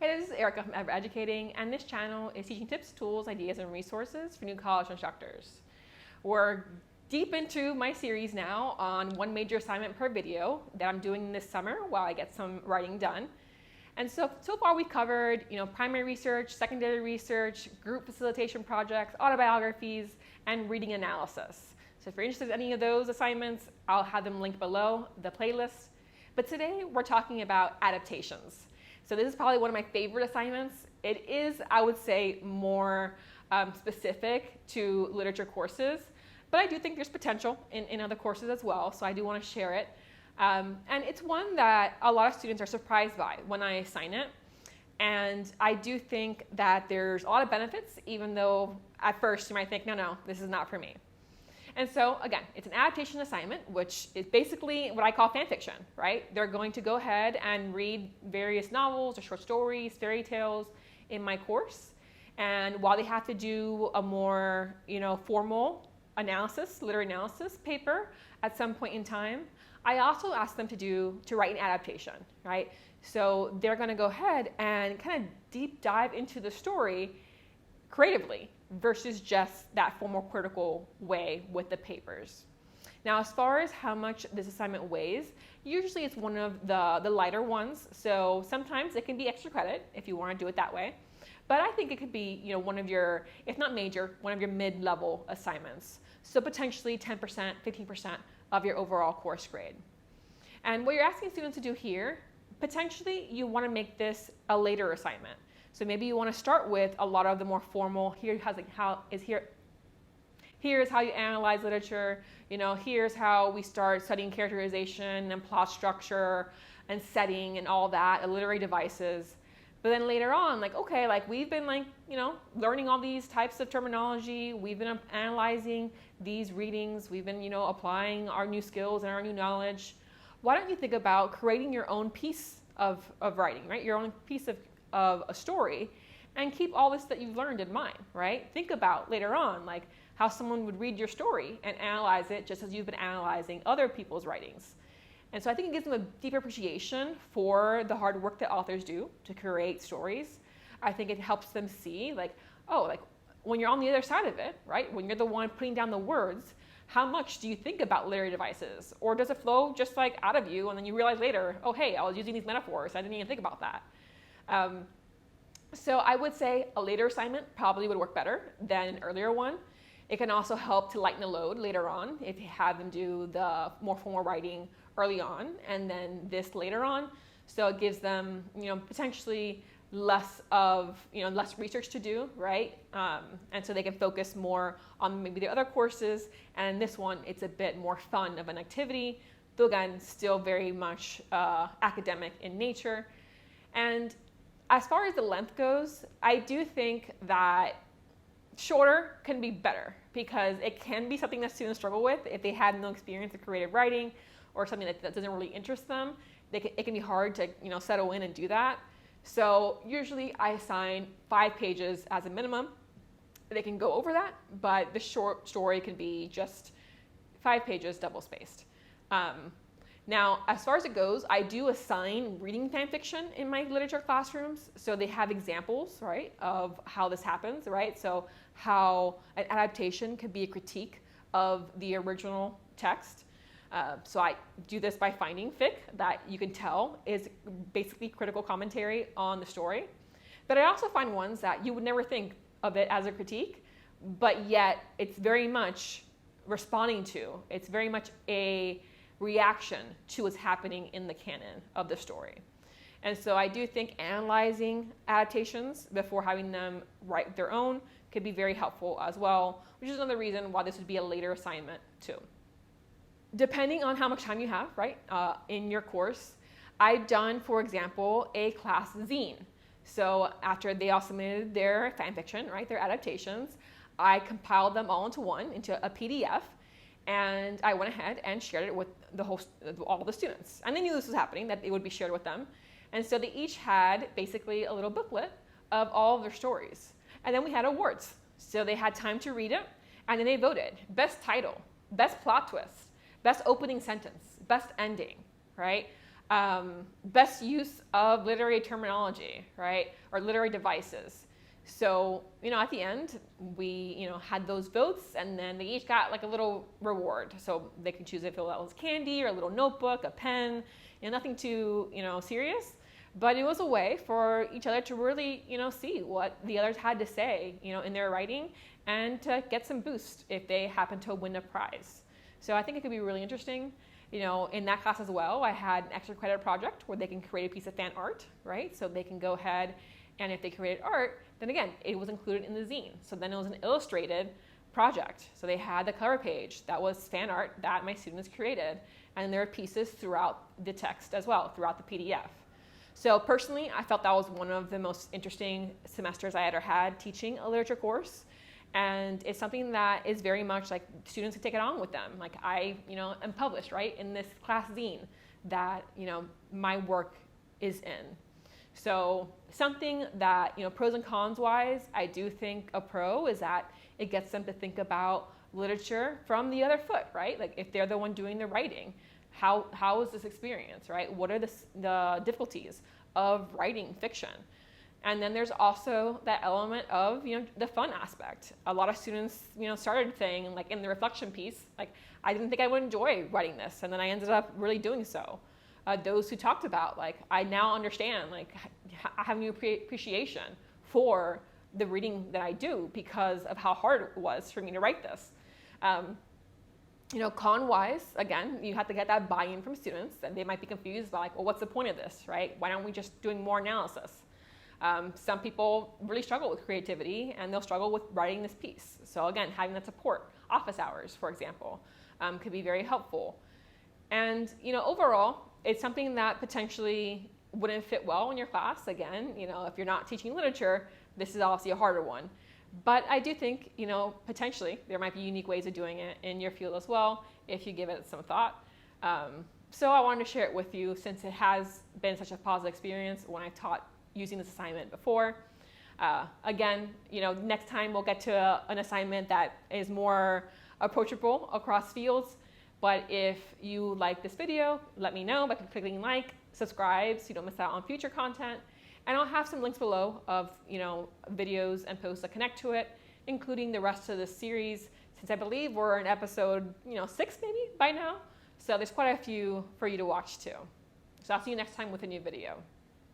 Hey, this is Erica from Ever Educating, and this channel is teaching tips, tools, ideas, and resources for new college instructors. We're deep into my series now on one major assignment per video that I'm doing this summer while I get some writing done. And so far we've covered, primary research, secondary research, group facilitation projects, autobiographies, and reading analysis. So if you're interested in any of those assignments, I'll have them linked below the playlist. But today we're talking about adaptations. So this is probably one of my favorite assignments. It is, I would say, more specific to literature courses, but I do think there's potential in other courses as well, so I do want to share it. And it's one that a lot of students are surprised by when I assign it. And I do think that there's a lot of benefits, even though at first you might think, no, this is not for me. And so again, it's an adaptation assignment, which is basically what I call fan fiction, right? They're going to go ahead and read various novels or short stories, fairy tales in my course. And while they have to do a more, formal analysis, literary analysis paper at some point in time, I also ask them to write an adaptation, right? So they're going to go ahead and kind of deep dive into the story creatively versus just that formal critical way with the papers. Now, as far as how much this assignment weighs, usually it's one of the lighter ones. So sometimes it can be extra credit if you want to do it that way. But I think it could be, one of your, if not major, one of your mid-level assignments. So potentially 10%, 15% of your overall course grade. And what you're asking students to do here, potentially you want to make this a later assignment. So maybe you want to start with a lot of the more formal, here's how you analyze literature, here's how we start studying characterization and plot structure and setting and all that, literary devices. But then later on, we've been learning all these types of terminology, we've been analyzing these readings, we've been, applying our new skills and our new knowledge. Why don't you think about creating your own piece of writing, right? Your own piece of a story, and keep all this that you've learned in mind, right? Think about later on, how someone would read your story and analyze it just as you've been analyzing other people's writings. And so I think it gives them a deeper appreciation for the hard work that authors do to create stories. I think it helps them see, when you're on the other side of it, right? When you're the one putting down the words, how much do you think about literary devices? Or does it flow just out of you and then you realize later, oh, hey, I was using these metaphors, I didn't even think about that. So I would say a later assignment probably would work better than an earlier one. It can also help to lighten the load later on if you have them do the more formal writing early on and then this later on. So it gives them, potentially less research to do, right? And so they can focus more on maybe the other courses. And this one, it's a bit more fun of an activity, though again, still very much academic in nature. And as far as the length goes, I do think that shorter can be better because it can be something that students struggle with if they have no experience in creative writing or something that doesn't really interest them. It can be hard to settle in and do that. So usually I assign 5 pages as a minimum. They can go over that, but the short story can be just 5 pages double-spaced. Now, as far as it goes, I do assign reading fan fiction in my literature classrooms, so they have examples, right, of how this happens, right? So how an adaptation could be a critique of the original text. So I do this by finding fic that you can tell is basically critical commentary on the story. But I also find ones that you would never think of it as a critique, but yet it's very much responding to, it's very much a reaction to what's happening in the canon of the story. And so I do think analyzing adaptations before having them write their own could be very helpful as well, which is another reason why this would be a later assignment too. Depending on how much time you have, right, in your course, I've done, for example, a class zine. So after they all submitted their fan fiction, right, their adaptations, I compiled them all into a PDF. And I went ahead and shared it with all the students. And they knew this was happening, that it would be shared with them. And so they each had basically a little booklet of all of their stories. And then we had awards. So they had time to read it, and then they voted. Best title, best plot twist, best opening sentence, best ending, right? Best use of literary terminology, right? Or literary devices. So, at the end, we, had those votes, and then they each got like a little reward. So they could choose if it was candy or a little notebook, a pen, nothing too, serious. But it was a way for each other to really, see what the others had to say, in their writing, and to get some boost if they happen to win a prize. So I think it could be really interesting. In that class as well, I had an extra credit project where they can create a piece of fan art, right? So they can go ahead, and if they created art, then again, it was included in the zine. So then it was an illustrated project. So they had the cover page that was fan art that my students created. And there are pieces throughout the text as well, throughout the PDF. So personally, I felt that was one of the most interesting semesters I ever had teaching a literature course. And it's something that is very much like students can take it on with them. Like I, am published, right, in this class zine that, my work is in. So something that, pros and cons wise, I do think a pro is that it gets them to think about literature from the other foot, right? Like if they're the one doing the writing, how is this experience, right? What are the difficulties of writing fiction? And then there's also that element of, the fun aspect. A lot of students, started saying, like in the reflection piece, like, I didn't think I would enjoy writing this, and then I ended up really doing so. Those who talked about, like, I now understand, like, I have new appreciation for the reading that I do because of how hard it was for me to write this. Con-wise, again, you have to get that buy-in from students, and they might be confused about, like, well, what's the point of this, right? Why aren't we just doing more analysis? Some people really struggle with creativity, and they'll struggle with writing this piece. So again, having that support, office hours, for example, could be very helpful. And, overall, it's something that potentially wouldn't fit well in your class. Again, if you're not teaching literature, this is obviously a harder one. But I do think, potentially there might be unique ways of doing it in your field as well, if you give it some thought. So I wanted to share it with you since it has been such a positive experience when I taught using this assignment before. Again, next time we'll get to an assignment that is more approachable across fields. But if you like this video, let me know by clicking like, subscribe so you don't miss out on future content. And I'll have some links below of, videos and posts that connect to it, including the rest of this series, since I believe we're in episode, 6 maybe by now. So there's quite a few for you to watch too. So I'll see you next time with a new video.